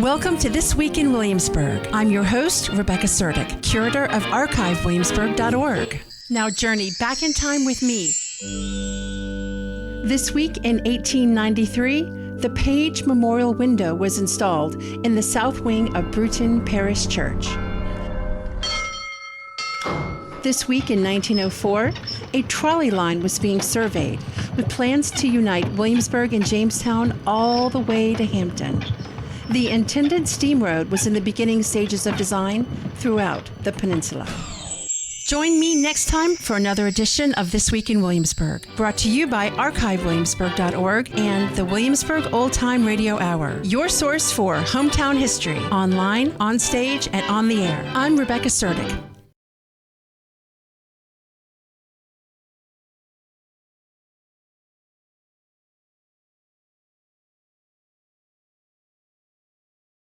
Welcome to This Week in Williamsburg. I'm your host, Rebecca Suerdieck, curator of archivewilliamsburg.org. Now journey back in time with me. This week in 1893, the Page Memorial Window was installed in the south wing of Bruton Parish Church. This week in 1904, a trolley line was being surveyed with plans to unite Williamsburg and Jamestown all the way to Hampton. The intended steam road was in the beginning stages of design throughout the peninsula. Join me next time for another edition of This Week in Williamsburg, brought to you by archivewilliamsburg.org and the Williamsburg Old Time Radio Hour, your source for hometown history, online, on stage, and on the air. I'm Rebecca Suerdieck.